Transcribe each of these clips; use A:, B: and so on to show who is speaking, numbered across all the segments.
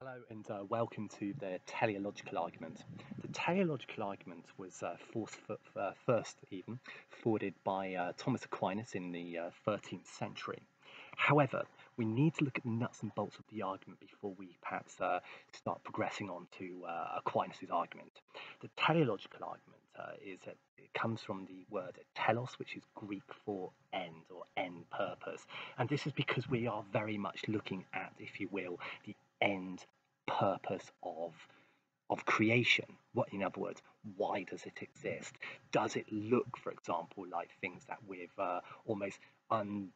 A: Hello and welcome to the teleological argument. The teleological argument was first even forwarded by Thomas Aquinas in the 13th century. However, we need to look at the nuts and bolts of the argument before we perhaps start progressing on to Aquinas' argument. The teleological argument it comes from the word telos, which is Greek for end or end purpose. And this is because we are very much looking at, if you will, the end purpose of creation. What, in other words, why does it exist? Does it look, for example, like things that we've almost in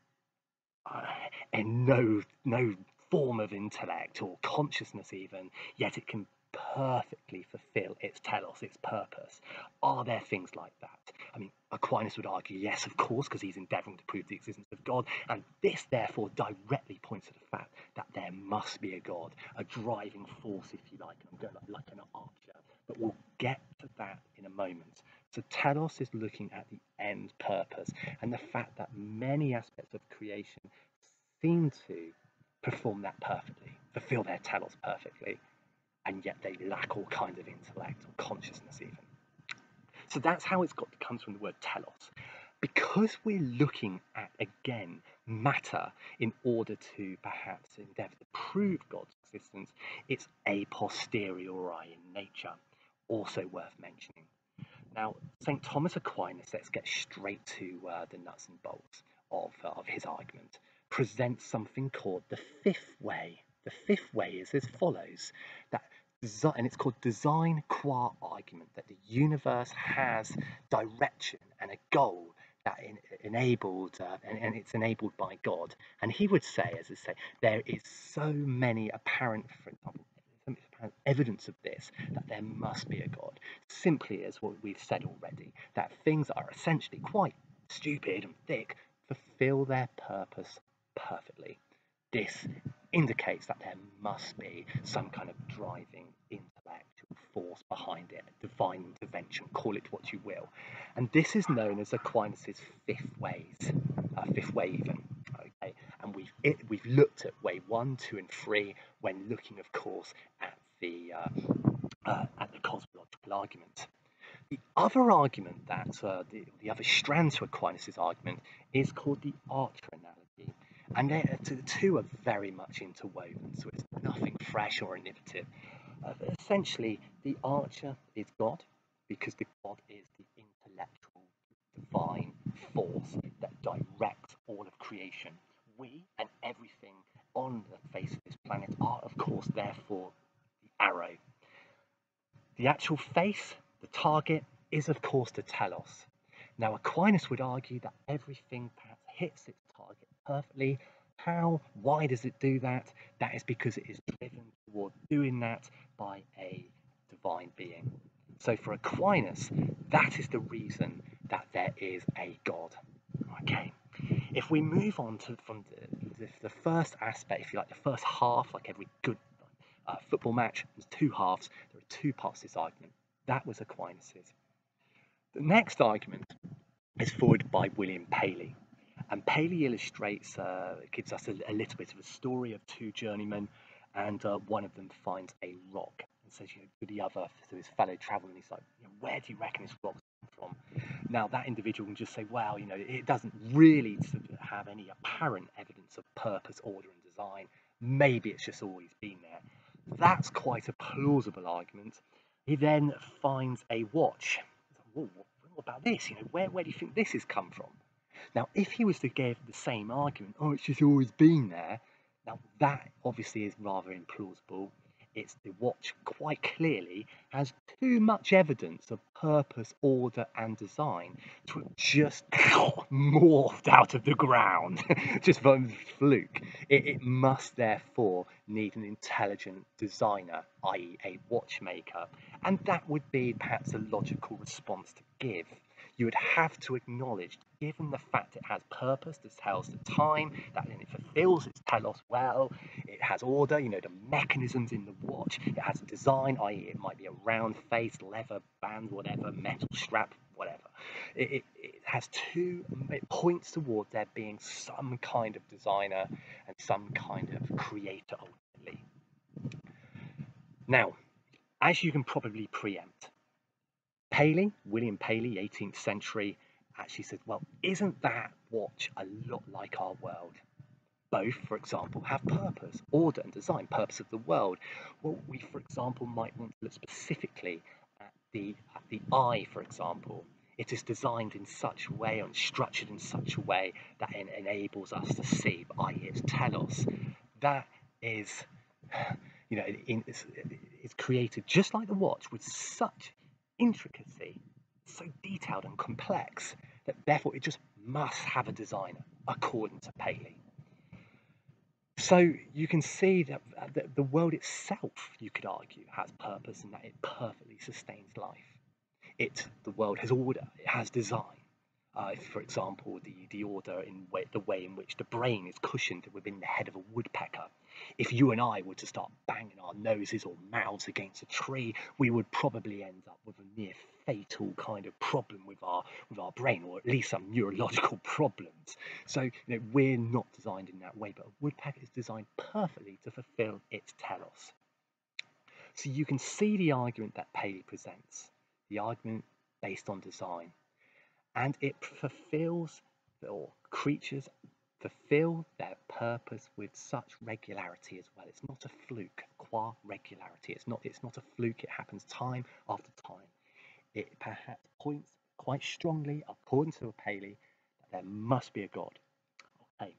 A: no form of intellect or consciousness even, yet it can perfectly fulfill its telos, its purpose? Are there things like that? I mean, Aquinas would argue yes, of course, because he's endeavouring to prove the existence of God, and this therefore directly points to the fact that there must be a God, a driving force, if you like. I'm going like an archer, but we'll get to that in a moment. So telos is looking at the end purpose and the fact that many aspects of creation seem to perform that perfectly, fulfill their telos perfectly, and yet they lack all kinds of intellect or consciousness even. So that's how it comes from the word telos. Because we're looking at, again, matter in order to perhaps endeavour to prove God's existence, it's a posteriori in nature, also worth mentioning. Now, St. Thomas Aquinas, let's get straight to the nuts and bolts of his argument, presents something called the fifth way. The fifth way is as follows, and it's called design qua argument, that the universe has direction and a goal that enabled, and it's enabled by God. And he would say, as I say, there is so many apparent, for example, evidence of this, that there must be a God, simply as what we've said already, that things are essentially quite stupid and thick fulfill their purpose perfectly. This indicates that there must be some kind of driving intellectual force behind it, divine intervention, call it what you will. And this is known as Aquinas' fifth way even. Okay, and we've looked at way 1, 2, and 3 when looking, of course, at the cosmological argument. The other argument that the other strand to Aquinas' argument is called the archer analogy. And the two are very much interwoven, so it's nothing fresh or innovative. Essentially, the archer is God, because the God is the intellectual, divine force that directs all of creation. We and everything on the face of this planet are, of course, therefore the arrow. The actual face, the target, is, of course, the telos. Now, Aquinas would argue that everything perhaps hits its target perfectly. How? Why does it do that? That is because it is driven toward doing that by a divine being. So for Aquinas, that is the reason that there is a God. Okay. If we move on from the first aspect, if you like, the first half, like every good football match, there's two halves. There are two parts to this argument. That was Aquinas'. The next argument is forwarded by William Paley. And Paley illustrates, gives us a little bit of a story of two journeymen, and one of them finds a rock and says, to the other, to his fellow traveller, and he's like, where do you reckon this rock's come from? Now, that individual can just say, well, it doesn't really have any apparent evidence of purpose, order, and design. Maybe it's just always been there. That's quite a plausible argument. He then finds a watch. What about this? Where do you think this has come from? Now, if he was to give the same argument, oh, it's just always been there, now that obviously is rather implausible. It's the watch quite clearly has too much evidence of purpose, order, and design to have just morphed out of the ground, just from fluke. It must therefore need an intelligent designer, i.e. a watchmaker, and that would be perhaps a logical response to give. You would have to acknowledge, given the fact it has purpose, it tells the time, that it fulfills its telos well, it has order, the mechanisms in the watch, it has a design, i.e. it might be a round face, leather band, whatever, metal strap, whatever. It points towards there being some kind of designer and some kind of creator ultimately. Now, as you can probably preempt, William Paley, 18th century, actually said, well, isn't that watch a lot like our world? Both, for example, have purpose, order and design, purpose of the world. Well, we, for example, might want to look specifically at the eye, for example. It is designed in such a way and structured in such a way that it enables us to see, i.e. it's telos. That is, it's created just like the watch with such intricacy, so detailed and complex, that therefore it just must have a designer, according to Paley. So you can see that the world itself, you could argue, has purpose and that it perfectly sustains life. The world has order, it has design. For example, the order in the way in which the brain is cushioned within the head of a woodpecker. If you and I were to start banging our noses or mouths against a tree, we would probably end up with a near fatal kind of problem with our brain, or at least some neurological problems. So we're not designed in that way, but a woodpecker is designed perfectly to fulfill its telos. So you can see the argument that Paley presents, the argument based on design. And it fulfills, or creatures fulfill their purpose with such regularity as well. It's not a fluke, qua regularity. It's not a fluke. It happens time after time. It perhaps points quite strongly, according to Paley, that there must be a God. Okay.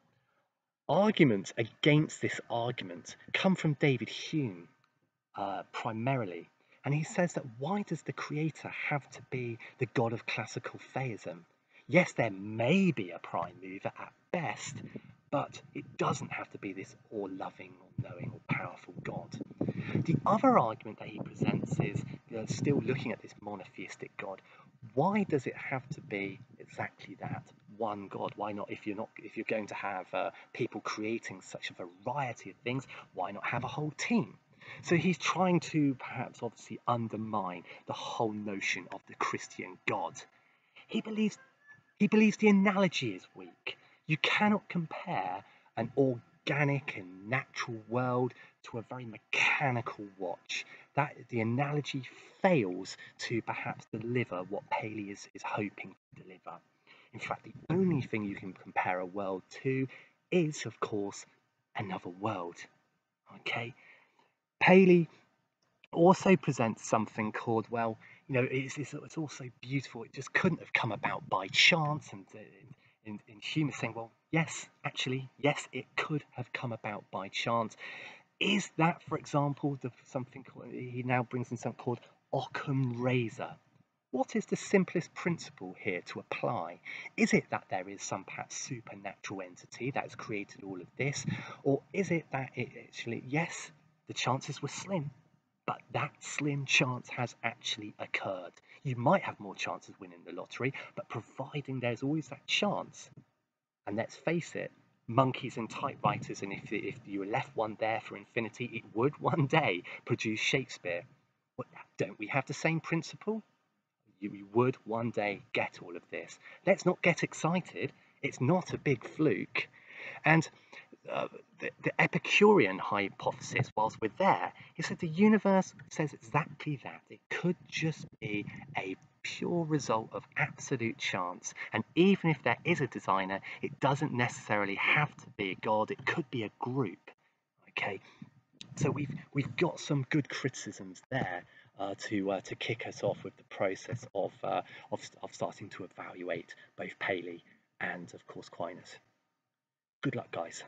A: Arguments against this argument come from David Hume, primarily. And he says that why does the creator have to be the god of classical theism? Yes, there may be a prime mover at best, but it doesn't have to be this all-loving, all-knowing, or powerful god. The other argument that he presents is, still looking at this monotheistic god, why does it have to be exactly that, one god? Why not, if you're going to have people creating such a variety of things, why not have a whole team? So he's trying to perhaps obviously undermine the whole notion of the Christian God. He believes the analogy is weak. You cannot compare an organic and natural world to a very mechanical watch. That the analogy fails to perhaps deliver what Paley is hoping to deliver. In fact, the only thing you can compare a world to is, of course, another world. Okay? Paley also presents something called, well, it's also beautiful. It just couldn't have come about by chance. And in Hume saying, well, yes, actually, yes, it could have come about by chance. Is that, for example, something called, he now brings in something called Occam razor? What is the simplest principle here to apply? Is it that there is some perhaps supernatural entity that has created all of this? Or is it that it actually, yes, the chances were slim, but that slim chance has actually occurred. You might have more chances winning the lottery, but providing there's always that chance, and let's face it, monkeys and typewriters, and if you left one there for infinity, it would one day produce Shakespeare. Well, don't we have the same principle? You would one day get all of this. Let's not get excited. It's not a big fluke. And the Epicurean hypothesis, whilst we're there, is that the universe says exactly that. It could just be a pure result of absolute chance. And even if there is a designer, it doesn't necessarily have to be a god. It could be a group. Okay, so we've got some good criticisms there to kick us off with the process of starting to evaluate both Paley and, of course, Aquinas. Good luck, guys.